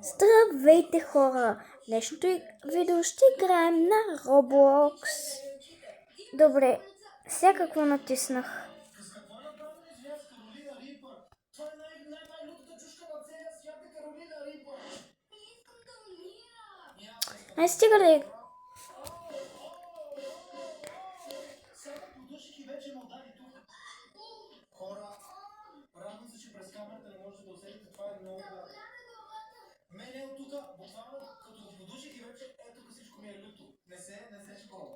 Здравейте, хора! В днешното видео ще играем на Roblox. Добре, сега какво натиснах? Ай, стига ли? Хора, радвам се, че през камерата не можете да усетите, това е много... Мене от тук, буквално, като го подуших и вече тук всичко ми е люто. Не се школа.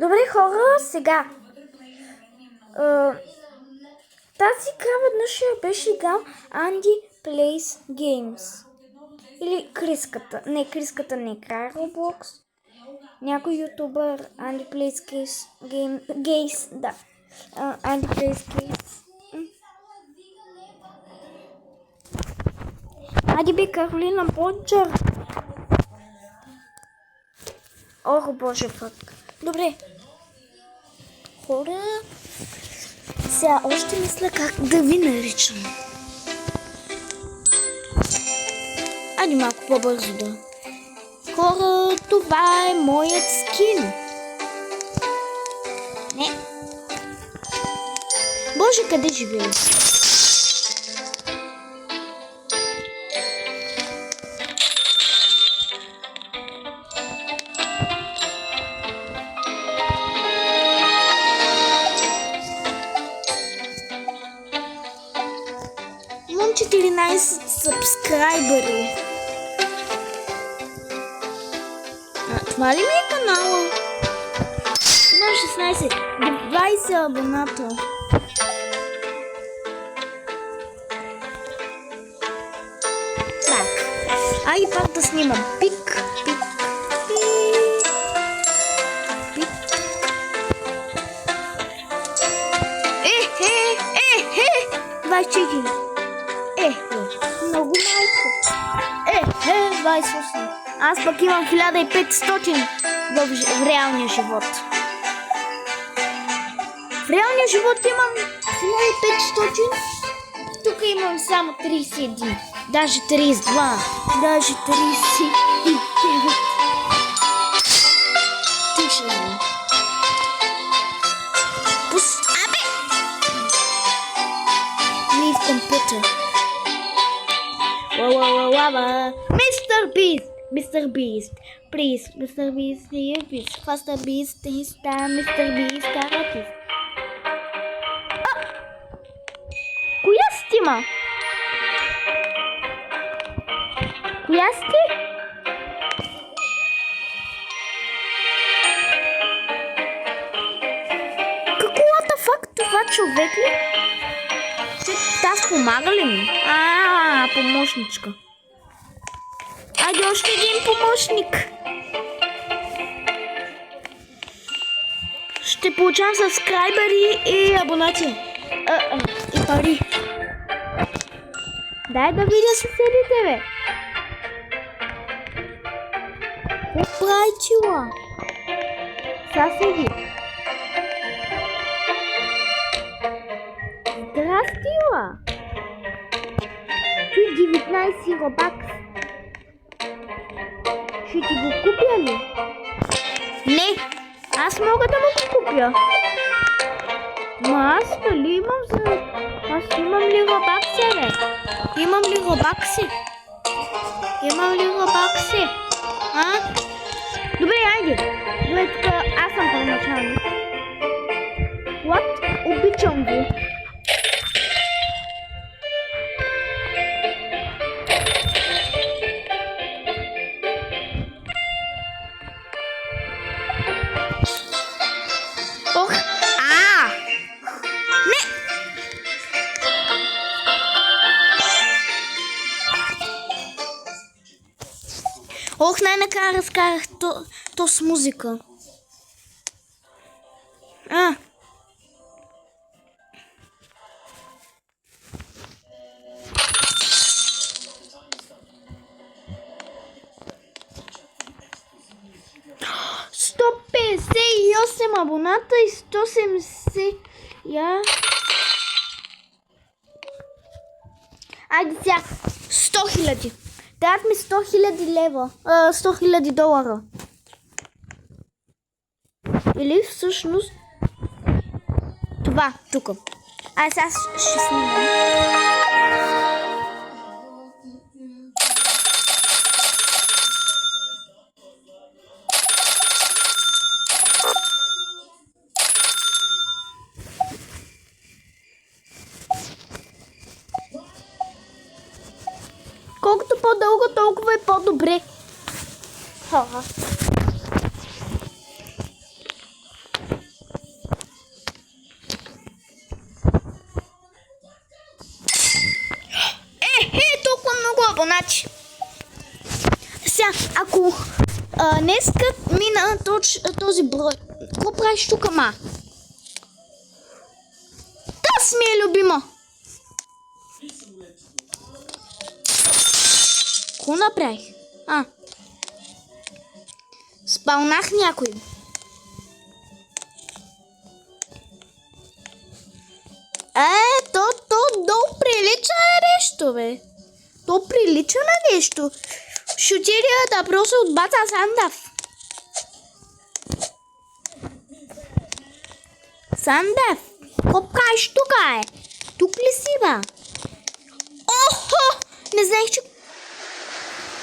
Добре, хора, сега. Тази игра веднъж беше играл Andy Plays Games. Или Криската. Не, Криската не играе Roblox. Някой ютубър, Andy Plays Games, да. Andy Plays Games. Айде бе, Каролина Боджър. Ох, боже, фътка. Добре. Хора, сега още мисля как да ви наричам. Айде малко по-бързо да. Хора, това е моят скин. Не. Боже, къде живея? Имам 14 сабскрайбъри. Това ли ми е канала? Имам 20 абоната. Так. Айде пак да снимам. Пик. 24. Много малко. 28. Аз пък имам 1500 в реалния живот. В реалния живот имам 1500. Тук имам само 31. Даже 32. Даже 39. Тише ми. Computer. Wow. Mr. Beast. Please, Mr. Beast, here is faster Beast, his time, Mr. Beast, каратис. Коя стима? Коя сти? Каквото факт това човек ли? Аз помага ли ми? Помощничка. Айде още един помощник. Ще получавам сабскрайбъри и абонати. И пари. Дай да видя съседите, бе. Какво прави чила? Съседи. Здрастила! Ти 19 робакс. Ще ти го купя ли? Не, аз мога да му го купя. Аз дали имам за... Аз имам ли робакси, бе? Имам ли робакси? Добре, айде. Добре, тук аз съм първоначалник. What? Обичам го. Най-накрая разкарах то с музика. Сто 58 абоната и 170. Айде сега. 100 000. Дадат ми 100 000 лева. 100 000 долара. Или всъщност това, тук. Сега ще снимам. Колкото по-дълго, толкова е по-добре. Толкова много абонати. Сега, ако днеска мина този брой, какво правиш тук, ма? Та ми е любима. Какво направих? Спалнах някой. То прилича на нещо, бе. То прилича на нещо. Шутирията просто от бата Сандав. Сандав, какво правиш тук, Тук ли си, ба? Охо! Не знаех, че...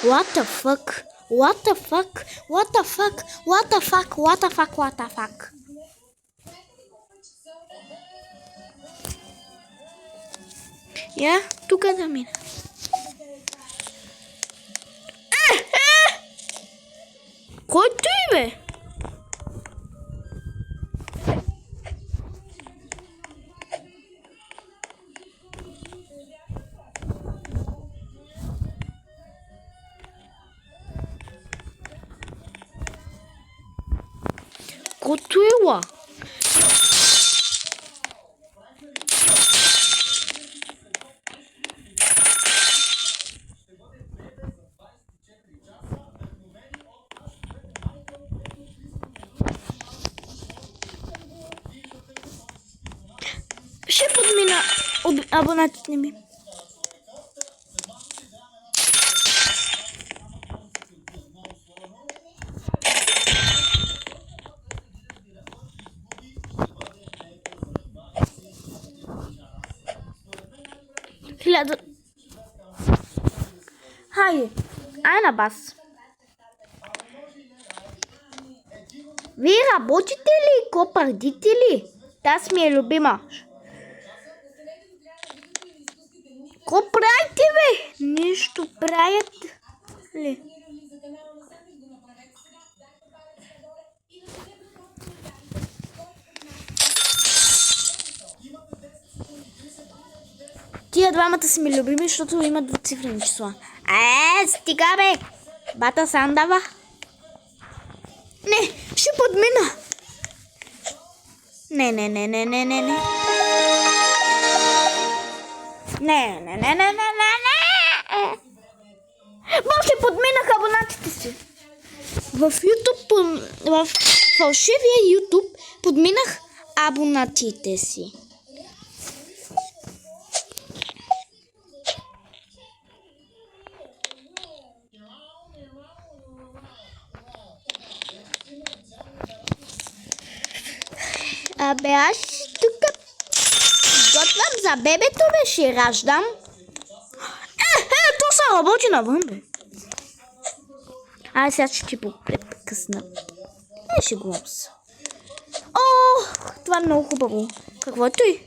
What the fuck? What the fuck? What the fuck? What the fuck? What the fuck? What the fuck? Я тук да мина. Кой той, бе? Готова. Ще подмина абонатите ми. Хайде, на бас. Вие работите ли? Копардите ли? Таз ми е любима. Ко правите, бе? Нищо правят ли? Тия двамата са ми любими, защото имат двуцифрени числа. Стига, бе! Бата Сандава. Не, ще подмина. Не. Не. Въобще подминах абонатите си. В YouTube, в фалшивия YouTube подминах абонатите си. Абе, аз тук готвам за бебето, бе, ще раждам. То са работи навън, бе. Сега ще ти прекъсна. Ще го са. Това е много хубаво. Какво е той?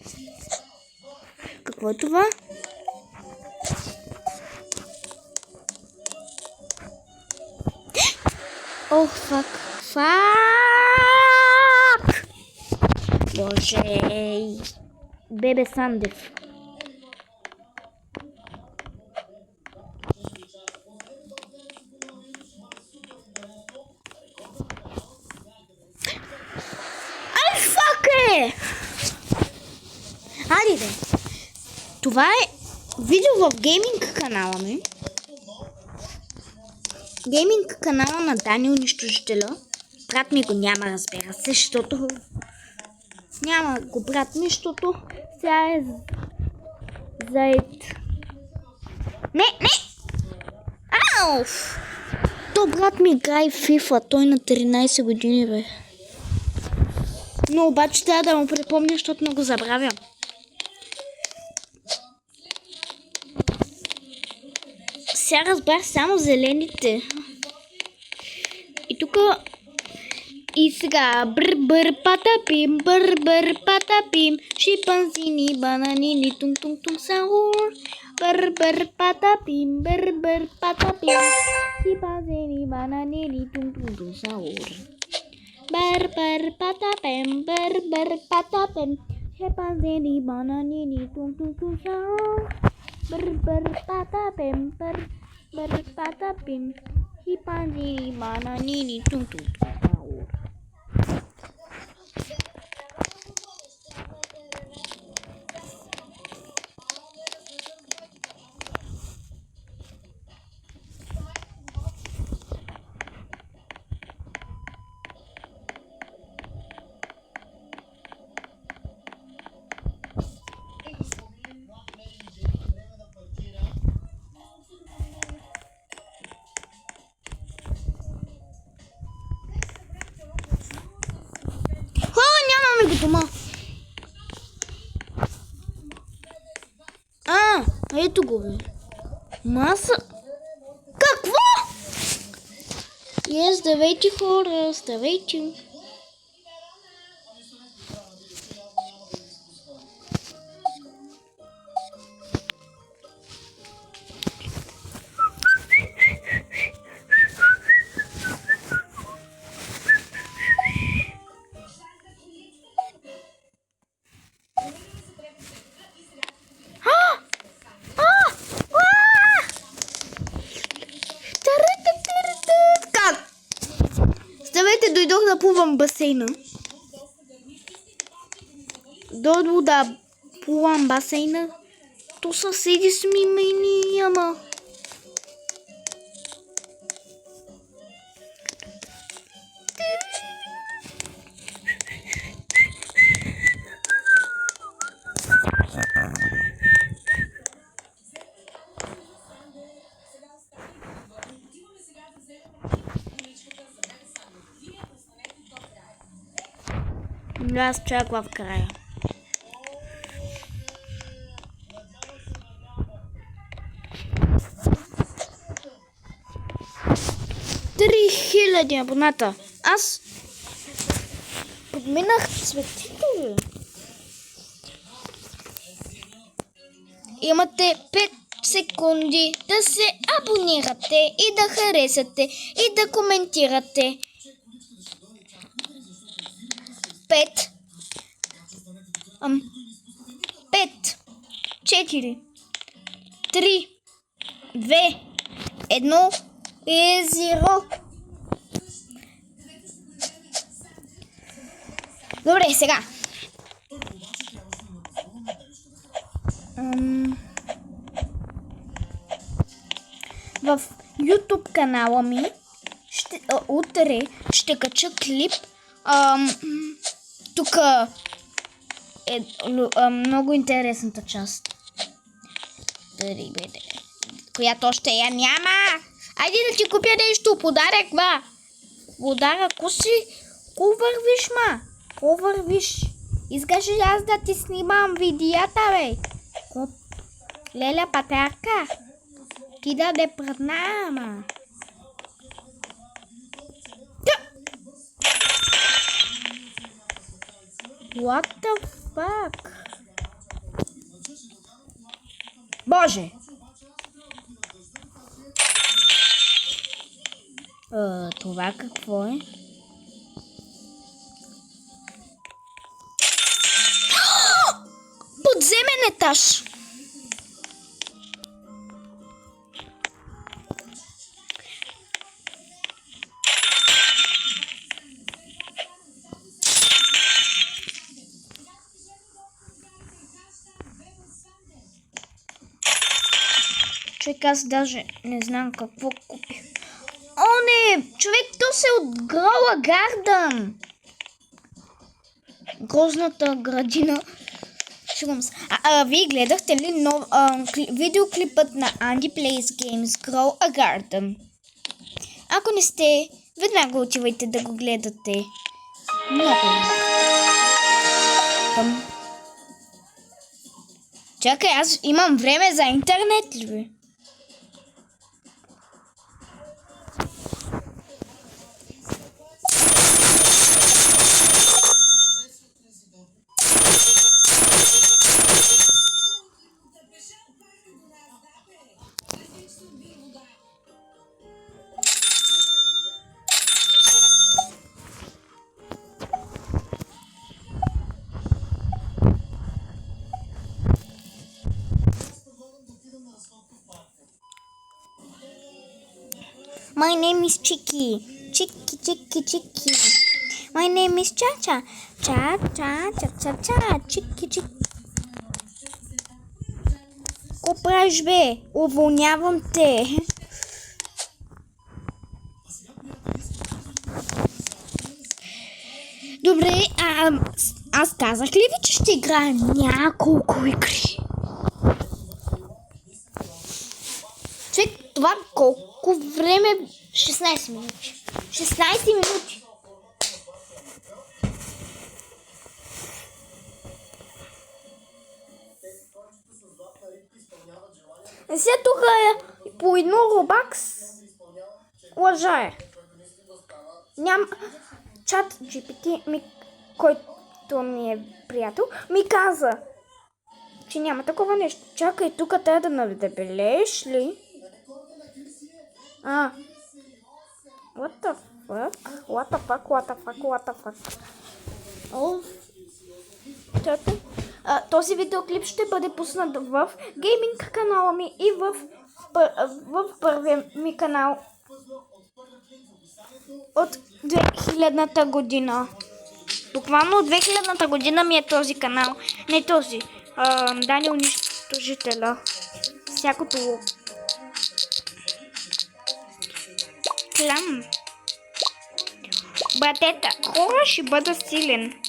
Какво е това? Фак. Боже, бебе Сандев. Хайде, това е видео в гейминг канала ми. Гейминг канала на Дани Унищожителя. Брат ми го няма, разбира се, защото няма го брат ми, защото сега е заед Не! Ауф! То брат ми играе в FIFA, той на 13 години, бе. Но обаче трябва да му припомня, защото много забравям. Сега разбрах само зелените. И тук... И сега бър патапим, бър патапим, шипанзини, бананини, тум саур. Бър патапим, бър патапим, шипанзини, бананини, тум саур. Бър патапим, бър патапим, шипанзини, бананини, тум саур. Бър патапим, бър патапим, шипанзини, бананини, тум саур. Нямаме го дома. Ето го, бе. Маса. Какво? Здравейте, хора. Здравейте. Дойдох да плувам в басейна. Дойдох да плувам в басейна. То съседи сми мени, ама. Аз чаква в края. Три 3000 абоната. Аз подминах цветите. Имате 5 секунди да се абонирате и да харесате и да коментирате. 5, 4, 3, 2, 1 и 0. Добре, сега. В YouTube канала ми утре ще кача клип. Тук е много интересната част, която още я няма. Айде да ти купя нещо, подарък, ба. Подарък, ко вървиш, ма? Ко вървиш? Искаш ли аз да ти снимам видеята, бе? Леля патарка, ти даде предна, ма. What the fuck? Боже! Това какво е? Подземен етаж! Човек, аз даже не знам какво купих. О, не! Човек, то се от Грола Гардън. Грозната градина. Шумс. Вие гледахте ли видеоклипът на Andy Plays Games Grow a Garden? Ако не сте, веднага отивайте да го гледате. Много. Чакай, аз имам време за интернет ли бе? My name is Chicky. Chicky, Chicky, Chicky. My name is Cha-Cha. Cha-Cha, Cha-Cha-Cha. Chicky, Chicky. Ко правиш бе? Уволнявам те. Добре, аз казах ли ви, че ще играя няколко игри? Човек, това колко време? 16 минути. 16 минути. Сега тук е по едно Robux. Лъжа е. Чат GPT, който ми е приятел, ми каза, че няма такова нещо. Чакай, тук трябва да надебелеш ли? What the fuck? What the fuck? What the fuck? What the fuck? Чакай. Този видеоклип ще бъде пуснат в гейминг канала ми и в първия ми канал от 2000-та година. Буквално от 2000-та година ми е този канал. Не този. Дани унищожителя. Всякото. Клям. Братета, хора ще бъда силен.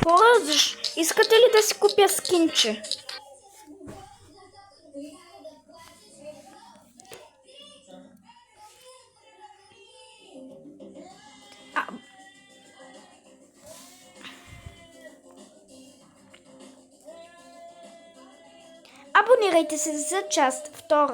Хора, искате ли да си купя скинче? Абонирайте се за част 2.